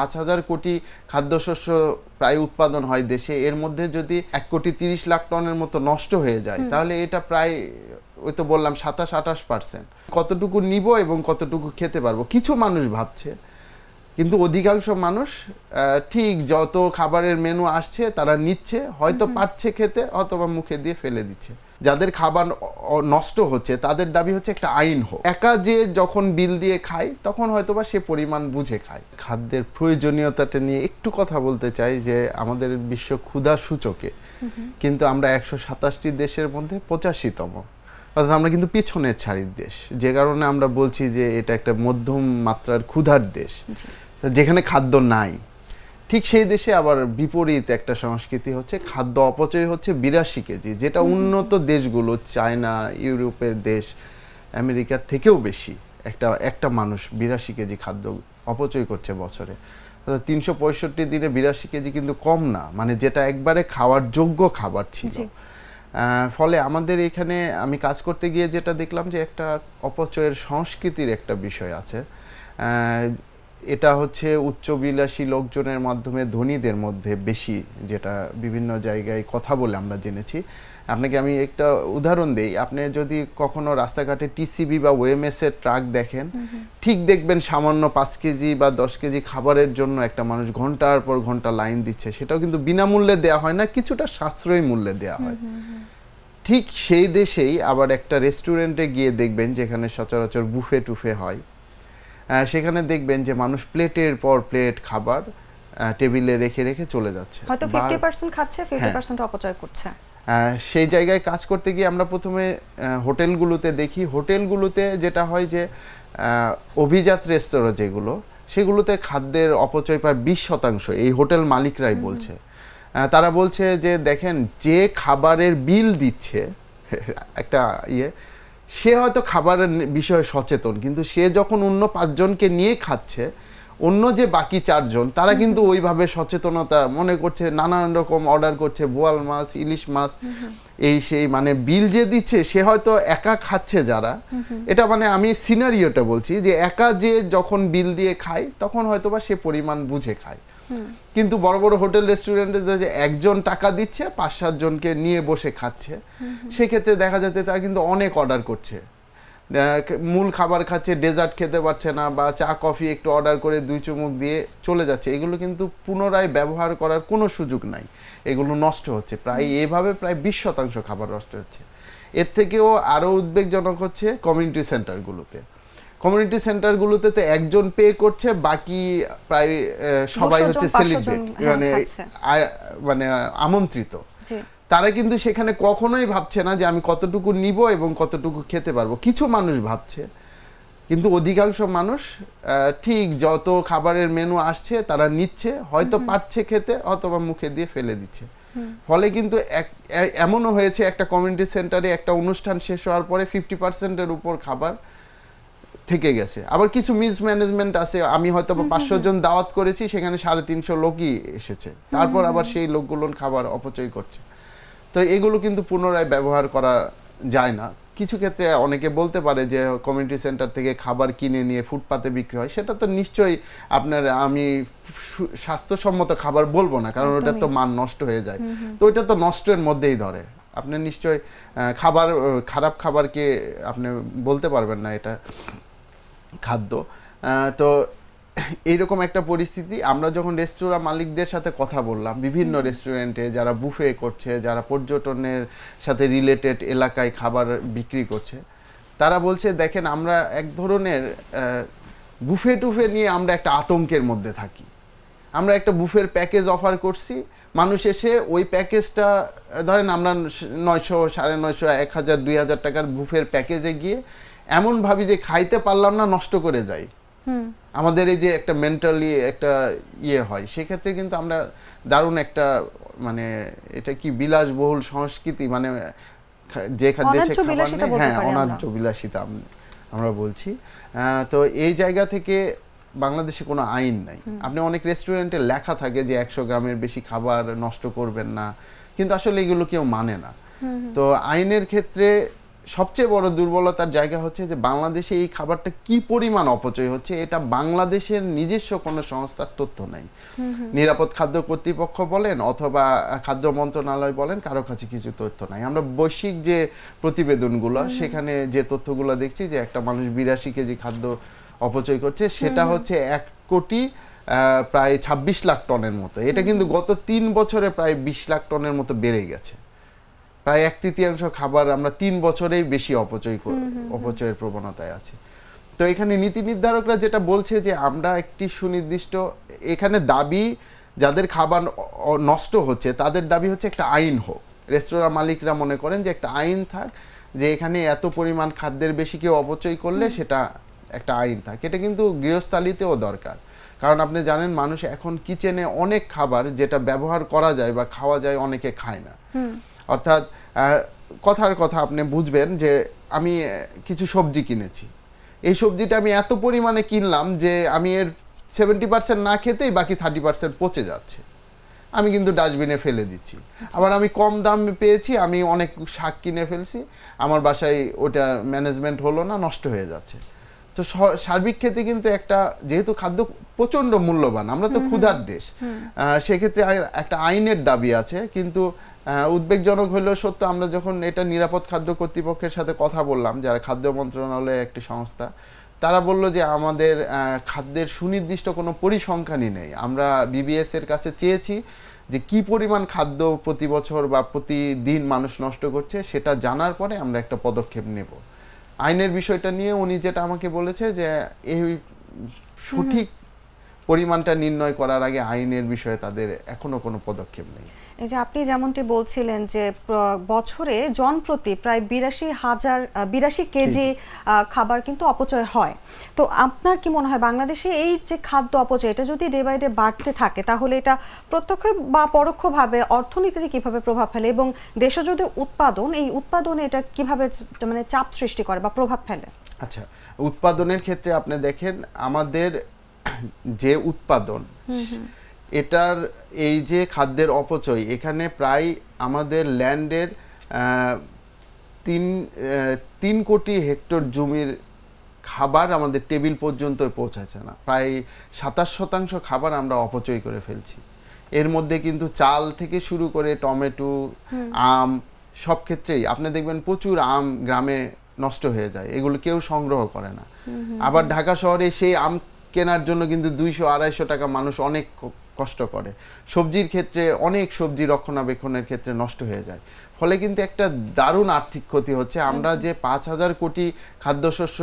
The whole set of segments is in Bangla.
5,000 কোটি খাদ্যশস্য প্রায় উৎপাদন হয় দেশে, এর মধ্যে যদি 1,30,00,000 টনের মতো নষ্ট হয়ে যায় তাহলে এটা প্রায় ওই তো বললাম 27-28%। কতটুকু নিব এবং কতটুকু খেতে পারবো কিছু মানুষ ভাবছে, কিন্তু অধিকাংশ মানুষ ঠিক যত খাবারের মেনু আসছে তারা নিচ্ছে, হয়তো পারছে খেতে অথবা মুখে দিয়ে ফেলে দিচ্ছে। যাদের খাবার নষ্ট হচ্ছে তাদের দাবি হচ্ছে একটা আইন হোক, একা যে যখন বিল দিয়ে খায় তখন হয়তোবা সে পরিমাণ বুঝে খায়। খাদ্যের প্রয়োজনীয়তাটা নিয়ে একটু কথা বলতে চাই যে আমাদের বিশ্ব ক্ষুধা সূচকে কিন্তু আমরা 127টি দেশের মধ্যে 85তম, অর্থাৎ আমরা কিন্তু পিছনের সারির দেশ, যে কারণে আমরা বলছি যে এটা একটা মধ্যম মাত্রার ক্ষুধার দেশ যেখানে খাদ্য নাই। ঠিক সেই দেশে আবার বিপরীত একটা সংস্কৃতি হচ্ছে, খাদ্য অপচয় হচ্ছে 82 কেজি, যেটা উন্নত দেশগুলো চায়না, ইউরোপের দেশ, আমেরিকার থেকেও বেশি। একটা মানুষ 82 কেজি খাদ্য অপচয় করছে বছরে। 365 দিনে 82 কেজি কিন্তু কম না, মানে যেটা একবারে খাওয়ার যোগ্য খাবার ছিল। ফলে আমাদের এখানে আমি কাজ করতে গিয়ে যেটা দেখলাম যে একটা অপচয়ের সংস্কৃতির একটা বিষয় আছে। এটা হচ্ছে উচ্চবিলাসী লোকজনের মাধ্যমে ধনীদের মধ্যে বেশি, যেটা বিভিন্ন জায়গায় কথা বলে আমরা জেনেছি। আপনাকে আমি একটা উদাহরণ দেই, আপনি যদি কখনো রাস্তাঘাটে টিসিবি বা ওএমএস এর ট্রাক দেখেন, ঠিক দেখবেন সামান্য 5 কেজি বা 10 কেজি খাবারের জন্য একটা মানুষ ঘন্টার পর ঘন্টা লাইন দিচ্ছে। সেটাও কিন্তু বিনামূল্যে দেওয়া হয় না, কিছুটা সাশ্রয়ী মূল্যে দেওয়া হয়। ঠিক সেই দেশেই আবার একটা রেস্টুরেন্টে গিয়ে দেখবেন যেখানে সচরাচর বুফে টুফে হয়, সেখানে দেখবেন যে মানুষ প্লেটের পর প্লেট খাবার টেবিলে রেখে রেখে চলে যাচ্ছে, হয়তো 50% খাচ্ছে, 50% অপচয় করছে। সেই জায়গায় কাজ করতে গিয়ে আমরা প্রথমে হোটেলগুলোতে দেখি, হোটেলগুলোতে যেটা হয় যে অভিজাত রেস্তোরাঁ যেগুলো, সেগুলোতে খাদ্যের অপচয় প্রায় 20%। এই হোটেল মালিকরাই বলছে। তারা বলছে যে দেখেন, যে খাবারের বিল দিচ্ছে একটা সে হয়তো খাবারের বিষয়ে সচেতন, কিন্তু সে যখন অন্য 5 জনকে নিয়ে খাচ্ছে, অন্য যে বাকি 4 জন তারা কিন্তু ওইভাবে সচেতনতা মনে করছে, নানান রকম অর্ডার করছে, বোয়াল মাছ, ইলিশ মাছ, এই সেই, মানে বিল যে দিচ্ছে সে হয়তো একা খাচ্ছে যারা, এটা মানে আমি সিনারিওটা বলছি যে একা যে যখন বিল দিয়ে খায় তখন হয়তোবা সে পরিমাণ বুঝে খায়। কিন্তু বড় বড় হোটেল রেস্টুরেন্টে যে একজন টাকা দিচ্ছে 5-7 জনকে নিয়ে বসে খাচ্ছে, সেক্ষেত্রে দেখা যাচ্ছে তারা কিন্তু অনেক অর্ডার করছে, মূল খাবার খাচ্ছে, ডেজার্ট খেতে পারছে না, বা চা কফি একটু অর্ডার করে 2 চুমুক দিয়ে চলে যাচ্ছে। এগুলো কিন্তু পুনরায় ব্যবহার করার কোনো সুযোগ নাই, এগুলো নষ্ট হচ্ছে। এভাবে প্রায় 20% খাবার নষ্ট হচ্ছে। এর থেকেও আরও উদ্বেগজনক হচ্ছে কমিউনিটি সেন্টারগুলোতে। কমিউনিটি সেন্টারগুলোতে তো একজন পে করছে, বাকি প্রায় সবাই হচ্ছে সেলিব্রেট, মানে আমন্ত্রিত। তারা কিন্তু সেখানে কখনোই ভাবছে না যে আমি কতটুকু নিব এবং কতটুকু খেতে পারবো। কিছু মানুষ ভাবছে, কিন্তু অধিকাংশ মানুষ ঠিক যত খাবারের মেনু আসছে তারা নিচ্ছে, হয়তো পারছে খেতে অথবা মুখে দিয়ে ফেলে দিচ্ছে। ফলে কিন্তু এমনও হয়েছে একটা কমিউনিটি সেন্টারে একটা অনুষ্ঠান শেষ হওয়ার পরে 50%-এর উপর খাবার থেকে গেছে। আবার কিছু মিসম্যানেজমেন্ট আছে, আমি হয়তো 500 জন দাওয়াত করেছি, সেখানে 350 লোকই এসেছে, তারপর আবার সেই লোকগুলো খাবার অপচয় করছে। তো এগুলো কিন্তু পুনরায় ব্যবহার করা যায় না। কিছু ক্ষেত্রে অনেকে বলতে পারে যে কমিউনিটি সেন্টার থেকে খাবার কিনে নিয়ে ফুটপাতে বিক্রি হয়, সেটা তো নিশ্চয়ই আপনার, আমি স্বাস্থ্যসম্মত খাবার বলবো না, কারণ ওটা তো মান নষ্ট হয়ে যায়, তো ওইটা তো নষ্টের মধ্যেই ধরে। আপনি নিশ্চয়ই খারাপ খাবারকে আপনি বলতে পারবেন না এটা খাদ্য। তো এইরকম একটা পরিস্থিতি। আমরা যখন রেস্তোরাঁ মালিকদের সাথে কথা বললাম, বিভিন্ন রেস্টুরেন্টে যারা বুফে করছে, যারা পর্যটনের সাথে রিলেটেড এলাকায় খাবার বিক্রি করছে, তারা বলছে দেখেন, আমরা এক ধরনের বুফে টুফে নিয়ে আমরা একটা আতঙ্কের মধ্যে থাকি। আমরা একটা বুফের প্যাকেজ অফার করছি, মানুষ এসে ওই প্যাকেজটা ধরেন আমরা 900, 950, 1000, 2000 টাকার বুফের প্যাকেজে গিয়ে এমন ভাবি যে খাইতে পারলাম না, নষ্ট করে যাই। আমাদের এই যে একটা মেন্টালি একটা হয়, সেক্ষেত্রে কিন্তু আমরা দারুণ একটা, মানে এটা কি বিলাসবহুল সংস্কৃতি, মানে যে দেশে খাবার নেই, হ্যাঁ, অন্যায্য বিলাসিতা আমরা বলছি। তো এই জায়গা থেকে বাংলাদেশে কোনো আইন নাই। আপনি অনেক রেস্টুরেন্টে লেখা থাকে যে 100 গ্রামের বেশি খাবার নষ্ট করবেন না, কিন্তু আসলে এগুলো কেউ মানে না। তো আইনের ক্ষেত্রে সবচেয়ে বড় দুর্বলতার জায়গা হচ্ছে যে বাংলাদেশে এই খাবারটা কি পরিমাণ অপচয় হচ্ছে এটা বাংলাদেশের নিজস্ব কোনো সংস্থার তথ্য নাই। নিরাপদ খাদ্য কর্তৃপক্ষ বলেন অথবা খাদ্য মন্ত্রণালয় বলেন, কারো কাছে কিছু তথ্য নাই। আমরা বৈশ্বিক যে প্রতিবেদনগুলো সেখানে যে তথ্যগুলো দেখছি যে একটা মানুষ 82 কেজি খাদ্য অপচয় করছে, সেটা হচ্ছে 1 কোটি প্রায় 26 লাখ টনের মতো। এটা কিন্তু গত 3 বছরে প্রায় 20 লাখ টনের মতো বেড়ে গেছে। প্রায় 1/3 খাবার আমরা 3 বছরেই বেশি অপচয়ের প্রবণতায় আছি। তো এখানে নীতি নির্ধারকরা যেটা বলছে যে আমরা একটি সুনির্দিষ্ট, এখানে দাবি যাদের খাবার নষ্ট হচ্ছে তাদের দাবি হচ্ছে একটা আইন হোক। রেস্তোরাঁ মালিকরা মনে করেন যে একটা আইন থাক, যে এখানে এত পরিমাণ খাদ্যের বেশি কেউ অপচয় করলে সেটা একটা আইন থাক। এটা কিন্তু গৃহস্থালিতেও দরকার, কারণ আপনি জানেন মানুষ এখন কিচেনে অনেক খাবার যেটা ব্যবহার করা যায় বা খাওয়া যায় অনেকে খায় না। অর্থাৎ কথার কথা আপনি বুঝবেন যে আমি কিছু সবজি কিনেছি, এই সবজিটা আমি এত পরিমাণে কিনলাম যে আমি এর 70% না খেতেই বাকি 30% পচে যাচ্ছে, আমি কিন্তু ডাস্টবিনে ফেলে দিচ্ছি। আবার আমি কম দামে পেয়েছি, আমি অনেক শাক কিনে ফেলছি, আমার বাসায় ওটা ম্যানেজমেন্ট হলো না, নষ্ট হয়ে যাচ্ছে। তো সার্বিক ক্ষেত্রে কিন্তু একটা, যেহেতু খাদ্য প্রচণ্ড মূল্যবান, আমরা তো ক্ষুধার দেশ, সেক্ষেত্রে একটা আইনের দাবি আছে। কিন্তু উদ্বেগজনক হলেও সত্য, আমরা যখন এটা নিরাপদ খাদ্য কর্তৃপক্ষের সাথে কথা বললাম, যারা খাদ্য মন্ত্রণালয়ের একটি সংস্থা, তারা বলল যে আমাদের খাদ্যের সুনির্দিষ্ট কোনো পরিসংখ্যানই নেই। আমরা বিবিএস এর কাছে চেয়েছি যে কি পরিমাণ খাদ্য প্রতি বছর বা প্রতিদিন মানুষ নষ্ট করছে, সেটা জানার পরে আমরা একটা পদক্ষেপ নেব। আইনের বিষয়টা নিয়ে উনি যেটা আমাকে বলেছে যে এই সঠিক পরিমাণটা নির্ণয় করার আগে আইনের বিষয়ে তাদের এখনো কোনো পদক্ষেপ নেই। এই যে আপনি যেমনটি বলছিলেন যে বছরে জনপ্রতি প্রায় 82 কেজি খাবার কিন্তু অপচয় হয়, তো আপনার কি মনে হয় বাংলাদেশে এই যে খাদ্য অপচয় এটা যদি ডে বাই ডে বাড়তে থাকে তাহলে এটা প্রত্যক্ষ বা পরোক্ষভাবে অর্থনীতিতে কিভাবে প্রভাব ফেলে, এবং দেশে যদি উৎপাদন, এই উৎপাদনে এটা কিভাবে মানে চাপ সৃষ্টি করে বা প্রভাব ফেলে? আচ্ছা, উৎপাদনের ক্ষেত্রে আপনি দেখেন আমাদের যে উৎপাদন, এটার এই যে খাদ্যের অপচয়, এখানে প্রায় আমাদের ল্যান্ডের 3 কোটি হেক্টর জমির খাবার আমাদের টেবিল পর্যন্ত পৌঁছাচ্ছে না। প্রায় 27% খাবার আমরা অপচয় করে ফেলছি। এর মধ্যে কিন্তু চাল থেকে শুরু করে টমেটো, আম, সব ক্ষেত্রেই আপনি দেখবেন প্রচুর আম গ্রামে নষ্ট হয়ে যায়, এগুলো কেউ সংগ্রহ করে না। আবার ঢাকা শহরে সেই আম কেনার জন্য কিন্তু 200-250 টাকা মানুষ অনেক কষ্ট করে। সবজির ক্ষেত্রে অনেক সবজি রক্ষণাবেক্ষণের ক্ষেত্রে নষ্ট হয়ে যায়, ফলে কিন্তু একটা দারুণ আর্থিক ক্ষতি হচ্ছে। আমরা যে 5000 কোটি খাদ্যশস্য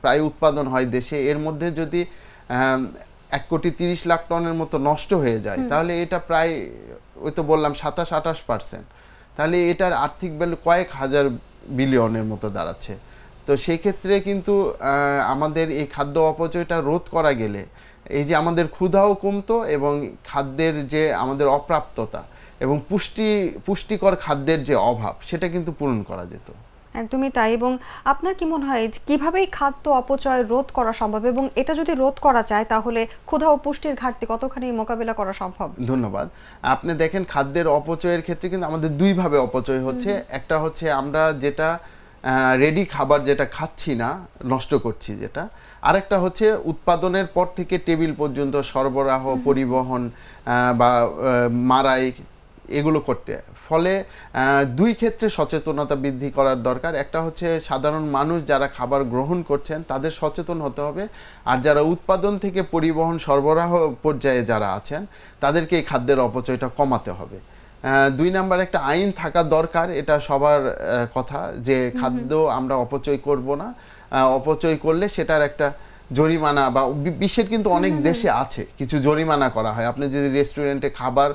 প্রায় উৎপাদন হয় দেশে, এর মধ্যে যদি 1,30,00,000 টনের মতো নষ্ট হয়ে যায়, তাহলে এটা প্রায়, ওই তো বললাম 27-28%, তাহলে এটার আর্থিক ভ্যালু কয়েক হাজার বিলিয়নের মতো দাঁড়াচ্ছে। তো সেই ক্ষেত্রে কিন্তু আমাদের এই খাদ্য অপচয়টা রোধ করা গেলে এই যে আমাদের ক্ষুধাও কমতো, এবং খাদ্যের যে আমাদের অপ্রাপ্ততা এবং পুষ্টিকর খাদ্যের যে অভাব, সেটা কিন্তু পূরণ করা যেত। একদমই তাই। এবং আপনার কি মনে হয় কিভাবে খাদ্য অপচয় রোধ করা সম্ভব, এবং এটা যদি রোধ করা যায় তাহলে ক্ষুধা ও পুষ্টির ঘাটতি কতখানি মোকাবিলা করা সম্ভব? ধন্যবাদ। আপনি দেখেন খাদ্যের অপচয়ের ক্ষেত্রে কিন্তু আমাদের দুইভাবে অপচয় হচ্ছে। একটা হচ্ছে আমরা যেটা রেডি খাবার যেটা খাচ্ছি না, নষ্ট করছি যেটা, আরেকটা হচ্ছে উৎপাদনের পর থেকে টেবিল পর্যন্ত সরবরাহ, পরিবহন বা মারাই, এগুলো করতে। ফলে দুই ক্ষেত্রে সচেতনতা বৃদ্ধি করার দরকার। একটা হচ্ছে সাধারণ মানুষ যারা খাবার গ্রহণ করছেন তাদের সচেতন হতে হবে, আর যারা উৎপাদন থেকে পরিবহন সরবরাহ পর্যায়ে যারা আছেন তাদেরকে এই খাদ্যের অপচয়টা কমাতে হবে। 2 নাম্বার একটা আইন থাকা দরকার, এটা সবার কথা, যে খাদ্য আমরা অপচয় করব না, অপচয় করলে সেটার একটা জরিমানা, বা বিশ্বের কিন্তু অনেক দেশে আছে কিছু জরিমানা করা হয়। আপনি যদি রেস্টুরেন্টে খাবার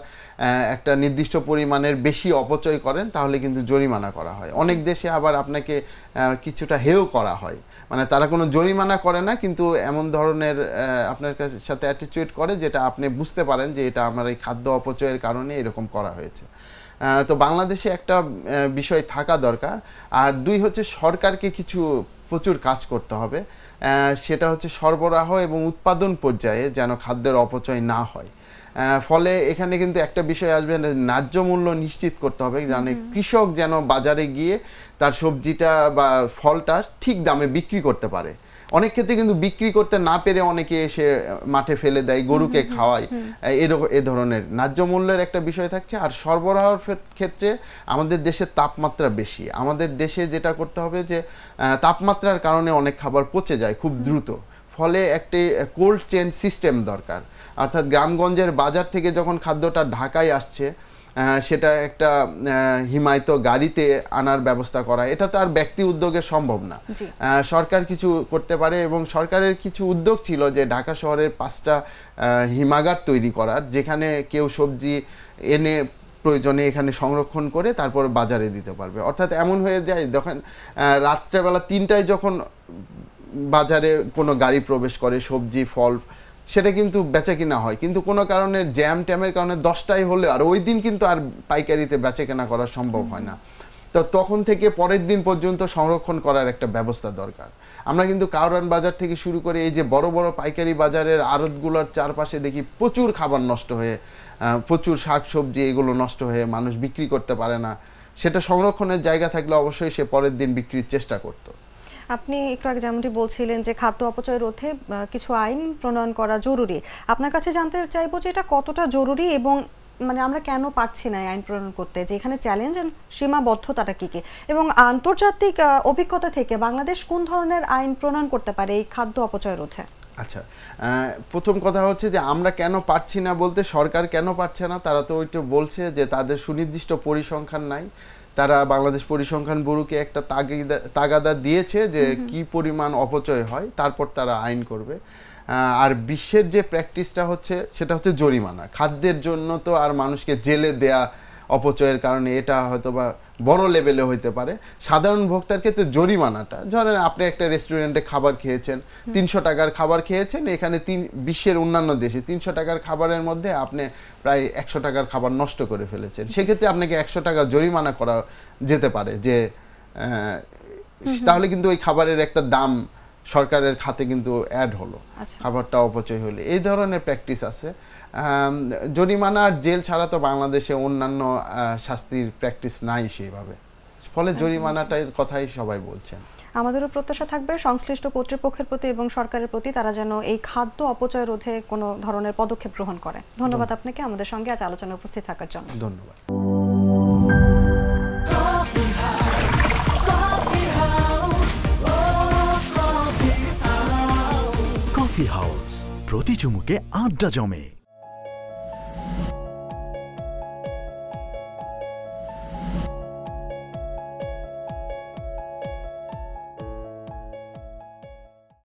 একটা নির্দিষ্ট পরিমাণের বেশি অপচয় করেন তাহলে কিন্তু জরিমানা করা হয়। অনেক দেশে আবার আপনাকে কিছুটা হেয় করা হয়, মানে তারা কোনো জরিমানা করে না, কিন্তু এমন ধরনের আপনার সাথে অ্যাটিটিউড করে যেটা আপনি বুঝতে পারেন যে এটা আমার এই খাদ্য অপচয়ের কারণে এরকম করা হয়েছে। তো বাংলাদেশে একটা বিষয় থাকা দরকার। আর 2 হচ্ছে সরকারকে প্রচুর কাজ করতে হবে। সেটা হচ্ছে সরবরাহ এবং উৎপাদন পর্যায়ে যেন খাদ্যের অপচয় না হয়। ফলে এখানে কিন্তু একটা বিষয় আসবে, ন্যায্য মূল্য নিশ্চিত করতে হবে, মানে কৃষক যেন বাজারে গিয়ে তার সবজিটা বা ফলটা ঠিক দামে বিক্রি করতে পারে। অনেক ক্ষেত্রে কিন্তু বিক্রি করতে না পেরে অনেকে এসে মাঠে ফেলে দেয়, গরুকে খাওয়ায়, এ ধরনের ন্যায্য মূল্যের একটা বিষয় থাকছে। আর সরবরাহের ক্ষেত্রে আমাদের দেশের তাপমাত্রা বেশি, আমাদের দেশে যেটা করতে হবে যে তাপমাত্রার কারণে অনেক খাবার পচে যায় খুব দ্রুত, ফলে একটি কোল্ড চেইন সিস্টেম দরকার। অর্থাৎ গ্রামগঞ্জের বাজার থেকে যখন খাদ্যটা ঢাকায় আসছে, সেটা একটা হিমায়িত গাড়িতে আনার ব্যবস্থা করা, এটা তো আর ব্যক্তি উদ্যোগে সম্ভব না। সরকার কিছু করতে পারে, এবং সরকারের কিছু উদ্যোগ ছিল যে ঢাকা শহরের 5টা হিমাগার তৈরি করার, যেখানে কেউ সবজি এনে প্রয়োজনে এখানে সংরক্ষণ করে তারপর বাজারে দিতে পারবে। অর্থাৎ এমন হয়ে যায় যখন রাত্রেবেলা 3টায় যখন বাজারে কোনো গাড়ি প্রবেশ করে সবজি ফল, সেটা কিন্তু বেচা কিনা হয়, কিন্তু কোনো কারণে জ্যাম ট্যামের কারণে 10টায় হলে আর ওই দিন কিন্তু আর পাইকারিতে বেচা কেনা করা সম্ভব হয় না। তো তখন থেকে পরের দিন পর্যন্ত সংরক্ষণ করার একটা ব্যবস্থা দরকার। আমরা কিন্তু কারওয়ান বাজার থেকে শুরু করে এই যে বড় বড় পাইকারি বাজারের আড়তগুলোর চারপাশে দেখি প্রচুর খাবার নষ্ট হয়ে, প্রচুর শাক সবজি এগুলো নষ্ট হয়ে মানুষ বিক্রি করতে পারে না। সেটা সংরক্ষণের জায়গা থাকলে অবশ্যই সে পরের দিন বিক্রির চেষ্টা করতো। আপনি একটু আগে যেমনটি বলছিলেন যে খাদ্য অপচয় রোধে কিছু আইন প্রণয়ন করা জরুরি। আপনার কাছে জানতে চাইবো যে এটা কতটা জরুরি, এবং মানে আমরা কেন পারছি না আইন প্রণয়ন করতে, যে এখানে চ্যালেঞ্জ এন্ড সীমাবদ্ধতাটা কি কি, এবং আন্তর্জাতিক অভিজ্ঞতা থেকে বাংলাদেশ কোন ধরনের আইন প্রণয়ন করতে পারে এই খাদ্য অপচয় রোধে? আচ্ছা, প্রথম কথা হচ্ছে যে আমরা কেন পারছি না বলতে, সরকার কেন পারছে না, তারা তো ওইটা বলছে যে তাদের সুনির্দিষ্ট পরিসংখ্যান নাই। তারা বাংলাদেশ পরিসংখ্যান ব্যুরোকে একটা তাগাদা দিয়েছে যে কি পরিমাণ অপচয় হয়, তারপর তারা আইন করবে। আর বিশ্বের যে প্র্যাকটিসটা হচ্ছে সেটা হচ্ছে জরিমানা। খাদ্যের জন্য তো আর মানুষকে জেলে দেয়া অপচয়ের কারণে এটা হয়তো বা বড় লেভেলে হইতে পারে। সাধারণ ভোক্তার ক্ষেত্রে জরিমানাটা, ধরেন আপনি একটা রেস্টুরেন্টে খাবার খেয়েছেন, 300 টাকার খাবার খেয়েছেন, এখানে বিশ্বের অন্যান্য দেশে 300 টাকার খাবারের মধ্যে আপনি প্রায় 100 টাকার খাবার নষ্ট করে ফেলেছেন, সেক্ষেত্রে আপনাকে 100 টাকা জরিমানা করা যেতে পারে। যে তাহলে কিন্তু ওই খাবারের একটা দাম সরকারের খাতে কিন্তু অ্যাড হলো, খাবারটা অপচয় হলে। এই ধরনের প্র্যাকটিস আছে। জরিমানা আর জেল ছাড়া তো বাংলাদেশে অন্যান্য শাস্তির প্র্যাকটিস নাই সেইভাবে, ফলে জরিমানাটার কথাই সবাই বলছেন। আমাদেরও প্রত্যাশা থাকবে সংশ্লিষ্ট কর্তৃপক্ষের প্রতি এবং সরকারের প্রতি, তারা যেন এই খাদ্য অপচয় রোধে কোনো ধরনের পদক্ষেপ গ্রহণ করে। ধন্যবাদ আপনাকে আমাদের সঙ্গে আজ আলোচনায় উপস্থিত থাকার জন্য। ধন্যবাদ। কফি হাউস, প্রতি চুমুকে আড্ডা জমে।